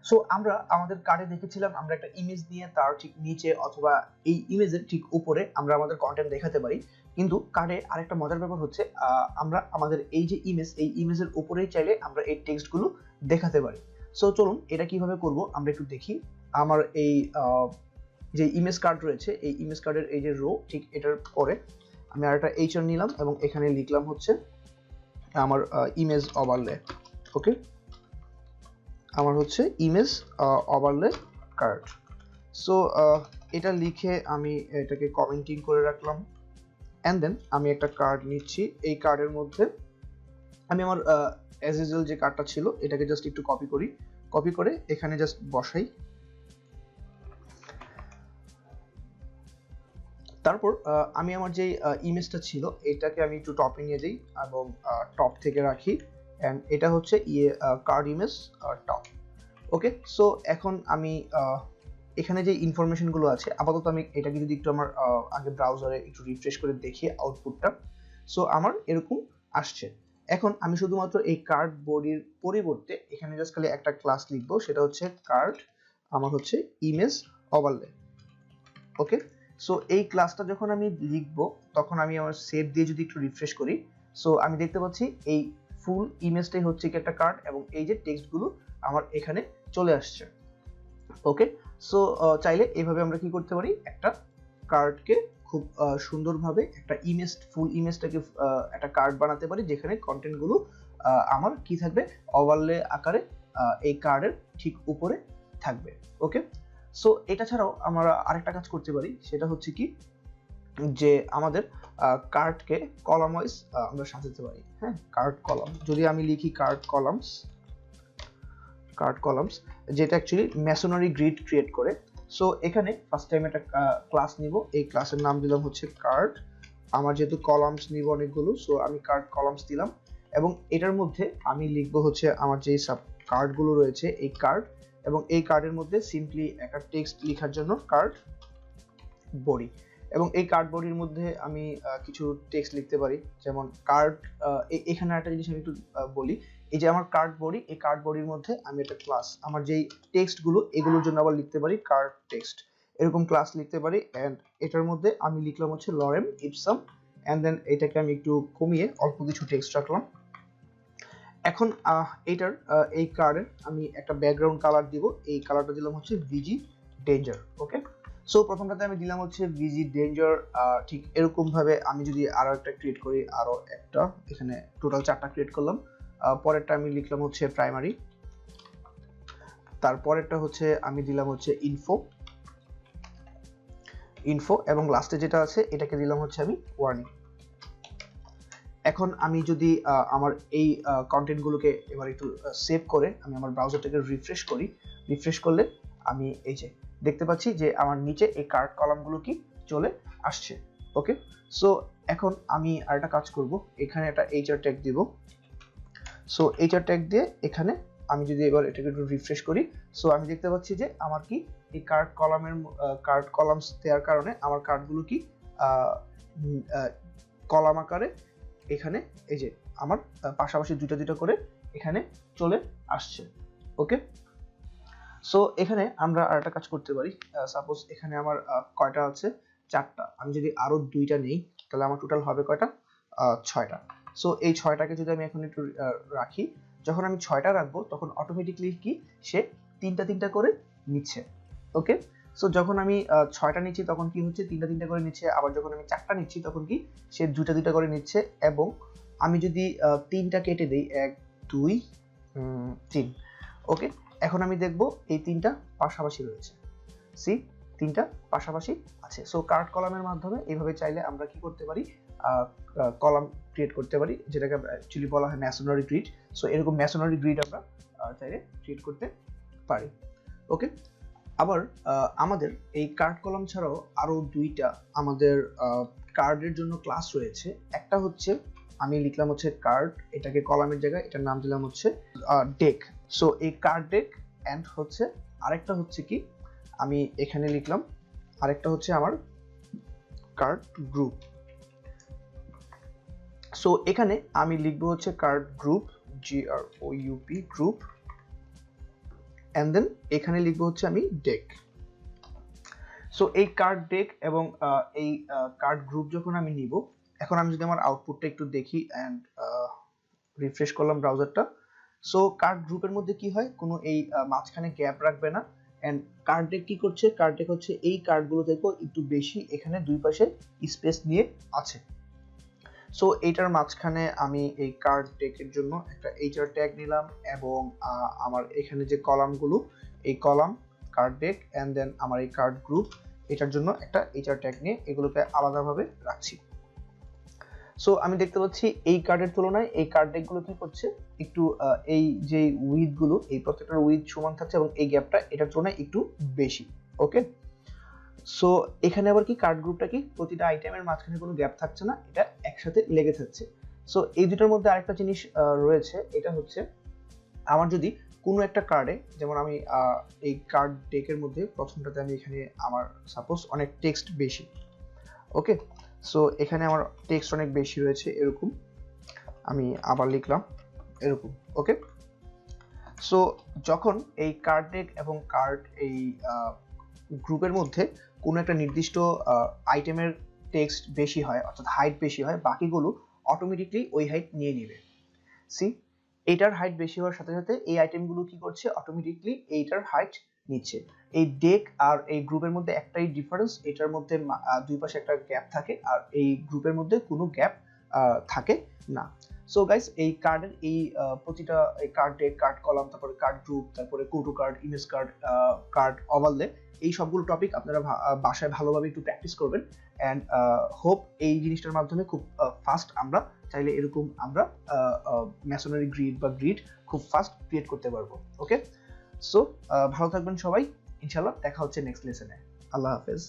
So আমরা আমাদের কার্ডে দেখেছিলাম আমরা একটা ইমেজ নিয়ে তার ঠিক নিচে অথবা এই ইমেজের ঠিক উপরে আমরা আমাদের কন্টেন্ট দেখাতে পারি। কিন্তু কার্ডে আরেকটা মজার ব্যাপার হচ্ছে আমরা আমাদের এই যে ইমেজ, এই ইমেজের উপরেই চাইলে আমরা এই টেক্সটগুলো দেখাতে পারি। সো চলুন এটা কিভাবে করব আমরা একটু দেখি। আমার এই যে ইমেজ কার্ড রয়েছে, এই ইমেজ কার্ডের এই যে রো, ঠিক এটার পরে আমি আরেকটা এইচআর নিলাম এবং এখানে লিখলাম হচ্ছে আমার ইমেজ ওভারলে। ওকে, আমার হচ্ছে ইমেজ ওভারলে কার্ড। সো এটা লিখে আমি এটাকে কমেন্টিং করে রাখলাম। অ্যান্ড দেন আমি একটা কার্ড নিচ্ছি। এই কার্ডের মধ্যে আমি আমার অ্যাজ ইউজুয়াল যে কার্ডটা ছিল এটাকে জাস্ট একটু কপি করি, কপি করে এখানে জাস্ট বসাই। তারপর আমি আমার যে ইমেজটা ছিল এটাকে আমি একটু টপে নিয়ে যাই এবং টপ থেকে রাখি। অ্যান্ড এটা হচ্ছে কার্ড ইমেজ টপ। ওকে, সো এখন আমি এখানে যে ইনফরমেশনগুলো আছে আপাতত আমি এটাকে যদি একটু আমার আগে ব্রাউজারে একটু রিফ্রেশ করে দেখি আউটপুটটা। সো আমার এরকম আসছে। এখন আমি শুধুমাত্র এই কার্ড বডির পরিবর্তে এখানে জাস্ট খালি একটা ক্লাস লিখবো, সেটা হচ্ছে কার্ড আমার হচ্ছে ইমেজ ওভারলে। ওকে, সো এই ক্লাসটা যখন আমি লিখবো তখন আমি আমার সেভ দিয়ে যদি একটু রিফ্রেশ করি, সো আমি দেখতে পাচ্ছি এই ফুল ইমেজটাই হচ্ছে কি একটা কার্ড এবং এই যে টেক্সটগুলো আমার এখানে চলে আসছে। ওকে, সো চাইলে এইভাবে আমরা কি করতে পারি, একটা কার্ডকে খুব সুন্দরভাবে একটা ইমেজ, ফুল ইমেজটাকে একটা কার্ড বানাতে পারি যেখানে কন্টেন্টগুলো আমার কি থাকবে, ওভারলে আকারে এই কার্ডের ঠিক উপরে থাকবে। ওকে, সো এটা ছাড়াও আমরা আরেকটা কাজ করতে পারি, সেটা হচ্ছে কি যে আমাদের কার্ডকে কলাম ওয়াইজ আমরা সাজাতে পারি। হ্যাঁ, কার্ড কলাম যদি আমি লিখি কার্ড কলামস, যেটা অ্যাকচুয়ালি মেসোনারি গ্রিড ক্রিয়েট করে। সো এখানে ফার্স্ট টাইম একটা ক্লাস নিব, এই ক্লাসের নাম দিলাম হচ্ছে কার্ড। আমার যেহেতু কলামস নিব অনেকগুলো, সো আমি কার্ড কলামস দিলাম এবং এটার মধ্যে আমি লিখবো হচ্ছে আমার যে সাব কার্ডগুলো রয়েছে এই কার্ড, এবং এই কার্ডের মধ্যে সিম্পলি একটা টেক্সট লেখার জন্য কার্ড বডি, এবং এই কার্ড বডির মধ্যে আমি কিছু টেক্সট লিখতে পারি। যেমন কার্ড, এখানে একটা জিনিস আমি একটু বলি, এই যে আমার কার্ড বডি, এই কার্ড বডির মধ্যে আমি একটা ক্লাস, আমার যেই টেক্সটগুলো এগুলোর জন্য আবার লিখতে পারি কার্ড টেক্সট, এরকম ক্লাস লিখতে পারি। অ্যান্ড এটার মধ্যে আমি লিখলাম হচ্ছে লরেম ইপসাম, অ্যান্ড দেন এটাকে আমি একটু কমিয়ে অল্প কিছু টেক্সট রাখলাম। এখন এইটার এই কার্ডের আমি একটা ব্যাকগ্রাউন্ড কালার দিব, এই কালারটা দিলাম হচ্ছে ভিজি ডেঞ্জার। ওকে, সো প্রথমটাতে আমি দিলাম হচ্ছে ভিজি ডেঞ্জার। ঠিক এরকম ভাবে আমি যদি আরো একটা ক্রিয়েট করি, আরো একটা, এখানে টোটাল 4টা ক্রিয়েট করলাম। পরেরটা আমি লিখলাম হচ্ছে প্রাইমারি, তারপরেরটা হচ্ছে আমি দিলাম হচ্ছে ইনফো এবং লাস্টে যেটা আছে এটাকে দিলাম হচ্ছে আমি ওয়ার্নিং। এখন আমি যদি আমার এই কন্টেন্টগুলোকে এবার একটু সেভ করে আমি আমার ব্রাউজারটাকে রিফ্রেশ করি, রিফ্রেশ করলে আমি এই যে দেখতে পাচ্ছি যে আমার নিচে এই কার্ড কলামগুলো কি চলে আসছে। ওকে, সো এখন আমি আরেকটা কাজ করব, এখানে একটা এইচআর ট্যাগ দিব। সো এইচআর ট্যাগ দিয়ে এখানে আমি যদি এবার এটাকে একটু রিফ্রেশ করি, সো আমি দেখতে পাচ্ছি যে আমার কি এই কার্ড কলামস দেওয়ার কারণে আমার কার্ডগুলো কি কলাম আকারে এখানে এই যে আমার পাশাপাশি দুইটা করে এখানে চলে আসছে। ওকে, সো এখানে আমরা আরেকটা কাজ করতে পারি। সাপোজ এখানে আমার কয়টা আছে, 4টা, আমি যদি আরো 2টা নেই তাহলে আমার টোটাল হবে কয়টা, 6টা। সো এই 6টাকে যদি আমি এখন একটু রাখি, যখন আমি 6টা রাখবো তখন অটোমেটিকলি কি সে 3টা করে নিচ্ছে। ওকে, সো যখন আমি 6টা নিচ্ছি তখন কি হচ্ছে, 3টা করে নিচ্ছে, আবার যখন আমি 4টা নিচ্ছি তখন কি সে 2টা করে নিচ্ছে। এবং আমি যদি 3টা কেটে দিই, 1 2 3, ওকে, এখন আমি দেখব এই 3টা পাশাপাশি রয়েছে, সি 3টা পাশাপাশি আছে। সো কার্ড কলামের মাধ্যমে এইভাবে চাইলে আমরা কি করতে পারি, কলাম ক্রিয়েট করতে পারি, যেটাকে অ্যাকচুয়ালি বলা হয় মেসোনারি গ্রিড। সো এরকম মেসোনারি গ্রিড আমরা চাইলে ক্রিয়েট করতে পারি। ওকে, আবার আমাদের এই কার্ড কলাম ছাড়াও আরো 2টা আমাদের কার্ডের জন্য ক্লাস রয়েছে। একটা হচ্ছে আমি লিখলাম হচ্ছে কার্ড, এটাকে কলামের জায়গায় এটার নাম দিলাম হচ্ছে ডেক। সো এই কার্ড ডেক, এন্ড হচ্ছে আরেকটা হচ্ছে কি আমি এখানে লিখলাম, আরেকটা হচ্ছে আমার কার্ড গ্রুপ। সো এখানে আমি লিখবো হচ্ছে card group, GROUP group. And then এখানে লিখবো হচ্ছে আমি ডেক। সো এই কার্ড ডেক এবং এই কার্ড গ্রুপ যখন আমি নিব, এখন আমি যদি আমার আউটপুটটা একটু দেখি অ্যান্ড রিফ্রেশ করলাম ব্রাউজারটা। সো কার্ড গ্রুপের মধ্যে কি হয়, কোনো এই মাঝখানে গ্যাপ রাখবে না। এন্ড কার্ড ডেক কি করছে, কার্ড ডেক হচ্ছে এই কার্ডগুলো দেখো একটু বেশি এখানে দুই পাশে স্পেস নিয়ে আছে। সো এইটার মাঝখানে আমি এই কার্ড ডেকের জন্য একটা এইচআর ট্যাগ নিলাম এবং আমার এখানে যে কলামগুলো, এই column card deck and then আমার এই কার্ড গ্রুপ, এটার জন্য একটা এইচআর ট্যাগ নিয়ে এগুলোকে আলাদাভাবে রাখছি। সো আমি দেখতে পাচ্ছি এই কার্ডের তুলনায় এই কার্ড ডেকগুলো কি করছে, একটু এই যে উইথ গুলো, এই প্রত্যেকটার উইথ সমান থাকছে এবং এই গ্যাপটা এটার তুলনায় একটু বেশি। ওকে, সো এখানে আবার কি কার্ড গ্রুপটা কি, প্রতিটা আইটেমের মাঝখানে কোনো গ্যাপ থাকছে না, এটা একসাথে লেগে থাকছে। সো এই দুটোর মধ্যে আরেকটা জিনিস রয়েছে, এটা হচ্ছে আমার যদি কোনো একটা কার্ডে, যেমন আমি এই কার্ড ডেকের মধ্যে প্রথমটাতে আমি এখানে আমার সাপোজ অনেক টেক্সট বেশি, ওকে, সো এখানে আমার টেক্সট অনেক বেশি রয়েছে এরকম, আমি আবার লিখলাম এরকম। ওকে, সো যখন এই কার্ড ডেক এবং কার্ড এই গ্রুপের মধ্যে কোনো একটা নির্দিষ্ট আইটেমের টেক্সট বেশি হয়, অর্থাৎ হাইট বেশি হয়, বাকিগুলো অটোমেটিকলি ওই হাইট নিয়ে নেবে। সি, এইটার হাইট বেশি হওয়ার সাথে সাথে এই আইটেমগুলো কি করছে, অটোমেটিকলি এইটার হাইট নিচ্ছে। এই ডেক আর এই গ্রুপের মধ্যে একটাই ডিফারেন্স, এটার মধ্যে দুই পাশে একটা গ্যাপ থাকে আর এই গ্রুপের মধ্যে কোনো গ্যাপ থাকে না। সো গাইস, এই কার্ডের এই প্রতিটা কার্ড ডেক, কার্ড কলাম, তারপরে কার্ড গ্রুপ, তারপরে কোটো card, image card, card overlay, এই সবগুলো টপিক আপনারা বাসায় ভালোভাবে একটু প্র্যাকটিস করবেন অ্যান্ড হোপ এই জিনিসটার মাধ্যমে খুব ফাস্ট আমরা চাইলে এরকম আমরা মেসোনারি গ্রিড বা গ্রিড খুব ফাস্ট ক্রিয়েট করতে পারবো। ওকে, সো ভালো থাকবেন সবাই, ইনশাআল্লাহ দেখা হচ্ছে নেক্সট লেসনে। আল্লাহ হাফেজ।